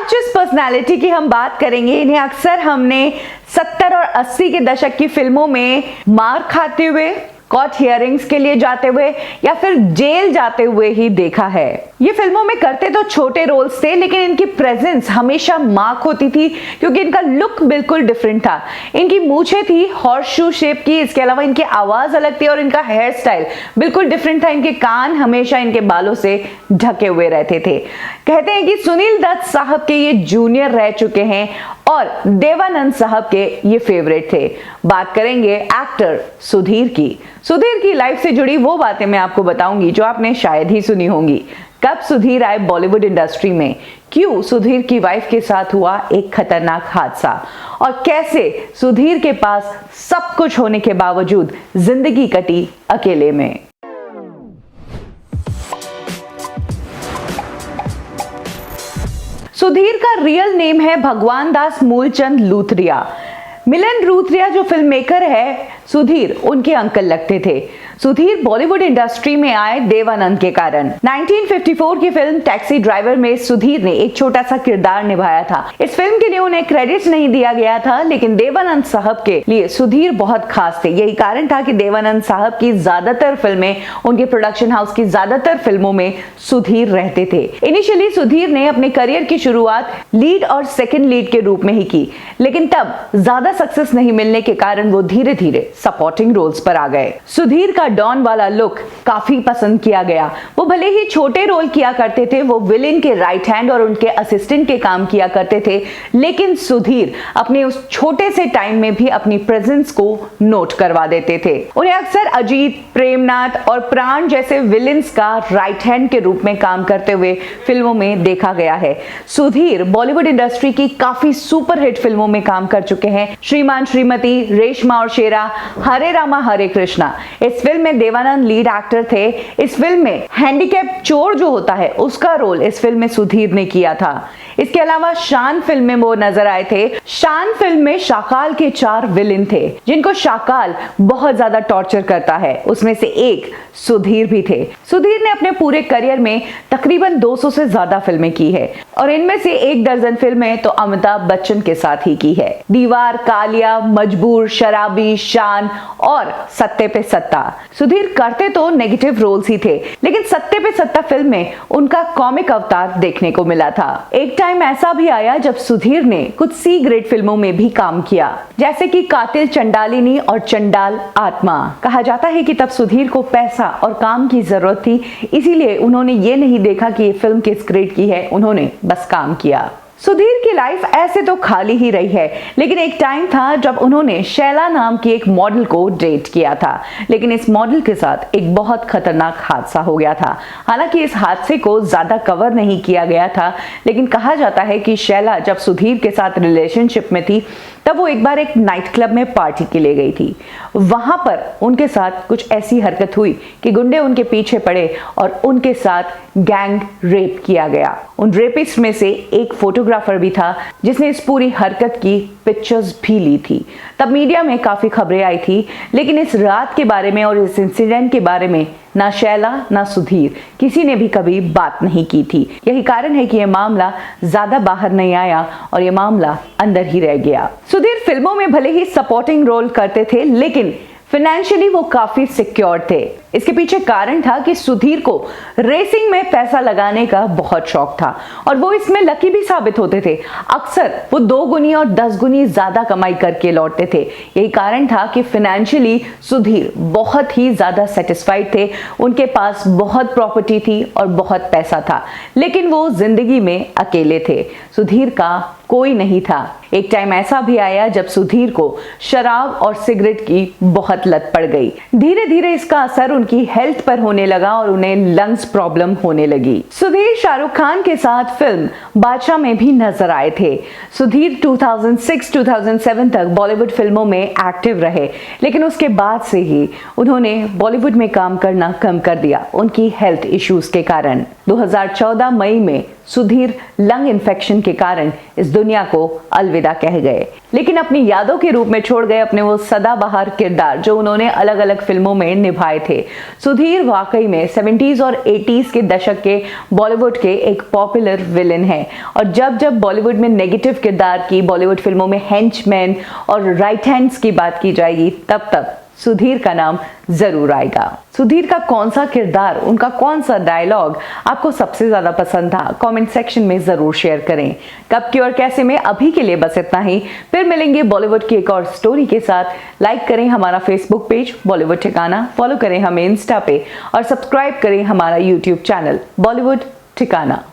आज जिस पर्सनालिटी की हम बात करेंगे, इन्हें अक्सर हमने 70 और 80 के दशक की फिल्मों में मार खाते हुए, कोर्ट हियरिंग्स के लिए जाते हुए या फिर जेल जाते हुए ही देखा है। ये फिल्मों में करते तो छोटे रोल्स थे, लेकिन इनकी प्रेजेंस हमेशा मार्क होती थी क्योंकि इनका लुक बिल्कुल डिफरेंट था। इनकी मूछें थी हॉर्स शू शेप की, इसके अलावा इनकी आवाज अलग थी और इनका हेयर स्टाइल बिल्कुल डिफरेंट था। इनके कान हमेशा इनके बालों से ढके हुए रहते थे। कहते हैं कि सुनील दत्त साहब के ये जूनियर रह चुके हैं और देवानंद साहब के ये फेवरेट थे। बात करेंगे एक्टर सुधीर की। सुधीर की लाइफ से जुड़ी वो बातें मैं आपको बताऊंगी जो आपने शायद ही सुनी होंगी। कब सुधीर आए बॉलीवुड इंडस्ट्री में, क्यों सुधीर की वाइफ के साथ हुआ एक खतरनाक हादसा, और कैसे सुधीर के पास सब कुछ होने के बावजूद जिंदगी कटी अकेले में। सुधीर का रियल नेम है भगवान दास मूलचंद लूथरिया। मिलन लूथरिया जो फिल्म मेकर है, सुधीर उनके अंकल लगते थे। सुधीर बॉलीवुड इंडस्ट्री में आए देवानंद के कारण। 1954 की फिल्म टैक्सी ड्राइवर में सुधीर ने एक छोटा सा किरदार निभाया था। इस फिल्म के लिए उन्हें क्रेडिट्स नहीं दिया गया था, लेकिन देवानंद साहब के लिए सुधीर बहुत खास थे। यही कारण था कि देवानंद साहब की ज्यादातर फिल्में, उनके प्रोडक्शन हाउस की ज्यादातर फिल्मों में सुधीर रहते थे। इनिशियली सुधीर ने अपने करियर की शुरुआत लीड और सेकंड लीड के रूप में ही की, लेकिन तब ज्यादा सक्सेस नहीं मिलने के कारण वो धीरे धीरे सपोर्टिंग रोल्स पर आ गए। सुधीर का डॉन वाला लुक काफी पसंद किया गया। वो भले ही छोटे रोल किया करते थे, वो विलेन के राइट हैंड और उनके असिस्टेंट के काम किया करते थे, लेकिन सुधीर अपने उस छोटे से टाइम में भी अपनी प्रेजेंस को नोट करवा देते थे। उन्हें अक्सर अजीत, प्रेमनाथ और प्राण जैसे विलेन्स का राइट हैंड के रूप में काम करते हुए फिल्मों में देखा गया है। सुधीर बॉलीवुड इंडस्ट्री की काफी सुपरहिट फिल्मों में काम कर चुके हैं। श्रीमान श्रीमती, रेशमा और शेरा, हरे रामा हरे कृष्णा। इस फिल्म में देवानंद लीड एक्टर थे। इस फिल्म में हैंडीकैप चोर जो होता है, उसका रोल इस फिल्म में सुधीर ने किया था। इसके अलावा शान फिल्म में वो नजर आए थे। शान फिल्म में शाकाल के 4 विलेन थे, जिनको शाकाल बहुत ज्यादा टॉर्चर करता है। उसमें से एक सुधीर भी थे। सुधीर ने अपने पूरे करियर में तकरीबन 200 से ज्यादा फिल्में की है और इनमें से 1 दर्जन फिल्में तो अमिताभ बच्चन के साथ ही की है। दीवार, कालिया, मजबूर, शराबी, शान और सत्ते पे सत्ता। सुधीर करते तो नेगेटिव रोल्स ही थे, लेकिन सत्ते पे सत्ता फिल्म में उनका कॉमिक अवतार देखने को मिला था। एक टाइम ऐसा भी आया जब सुधीर ने कुछ सी ग्रेड फिल्मों में भी काम किया, जैसे कि कातिल चंडालिनी और चंडाल आत्मा। कहा जाता है कि तब सुधीर को पैसा और काम की जरूरत थी, इसीलिए उन्होंने ये नहीं देखा कि ये फिल्म किस ग्रेड की है, उन्होंने बस काम किया। सुधीर की लाइफ ऐसे तो खाली ही रही है, लेकिन एक टाइम था जब उन्होंने शैला नाम की एक मॉडल को डेट किया था, लेकिन इस मॉडल के साथ एक बहुत खतरनाक हादसा हो गया था। हालांकि इस हादसे को ज्यादा कवर नहीं किया गया था, लेकिन कहा जाता है कि शैला जब सुधीर के साथ रिलेशनशिप में थी, तब वो एक बार एक नाइट क्लब में पार्टी के लिए गई थी। वहां पर उनके साथ कुछ ऐसी हरकत हुई कि गुंडे उनके पीछे पड़े और उनके साथ गैंग रेप किया गया। उन रेपिस्ट में से एक फोटोग्राफर भी था जिसने इस पूरी हरकत की पिक्चर्स भी ली थी। तब मीडिया में काफी खबरें आई थी, लेकिन इस रात के बारे में और इस इंसिडेंट के बारे में ना शैला ना सुधीर किसी ने भी कभी बात नहीं की थी। यही कारण है कि यह मामला ज्यादा बाहर नहीं आया और यह मामला अंदर ही रह गया। सुधीर फिल्मों में भले ही सपोर्टिंग रोल करते थे, लेकिन फाइनेंशियली वो काफी सिक्योर थे। इसके पीछे कारण था कि सुधीर को रेसिंग में पैसा लगाने का बहुत शौक था और वो इसमें लकी भी साबित होते थे। अक्सर वो 2 गुनी और 10 गुनी ज्यादा कमाई करके लौटते थे। यही कारण था कि फाइनेंशियली सुधीर बहुत ही ज्यादा सेटिस्फाइड थे। उनके पास बहुत प्रॉपर्टी थी और बहुत पैसा था, लेकिन वो जिंदगी में अकेले थे। सुधीर का कोई नहीं था। एक टाइम ऐसा भी आया जब सुधीर को शराब और सिगरेट की बहुत लत पड़ गई। धीरे धीरे इसका असर उनकी हेल्थ पर होने लगा और उन्हें लंग्स प्रॉब्लम होने लगी। सुधीर शाहरुख खान के साथ फिल्म बादशाह में भी नजर आए थे। सुधीर 2006-2007 तक बॉलीवुड फिल्मों में एक्टिव रहे, लेकिन उसके बाद से ही उन्होंने बॉलीवुड में काम करना कम कर दिया उनकी हेल्थ इश्यूज के कारण। 2014 मई में सुधीर लंग इन्फेक्शन के कारण इस दुनिया को अलविदा कह गए। लेकिन अपनी यादों के रूप में छोड़ गए अपने वो सदाबहार किरदार जो उन्होंने अलग अलग फिल्मों में निभाए थे। सुधीर वाकई में 70s और 80s के दशक के बॉलीवुड के एक पॉपुलर विलेन है, और जब जब बॉलीवुड में नेगेटिव किरदार की, बॉलीवुड फिल्मों में हेंचमैन और राइट हैंड्स की बात की जाएगी, तब तब सुधीर का नाम जरूर आएगा। सुधीर का कौन सा किरदार, उनका कौन सा डायलॉग आपको सबसे ज्यादा पसंद था, कमेंट सेक्शन में जरूर शेयर करें। कब क्यों और कैसे में अभी के लिए बस इतना ही। फिर मिलेंगे बॉलीवुड की एक और स्टोरी के साथ। लाइक करें हमारा फेसबुक पेज बॉलीवुड ठिकाना, फॉलो करें हमें इंस्टा पे और सब्सक्राइब करें हमारा यूट्यूब चैनल बॉलीवुड ठिकाना।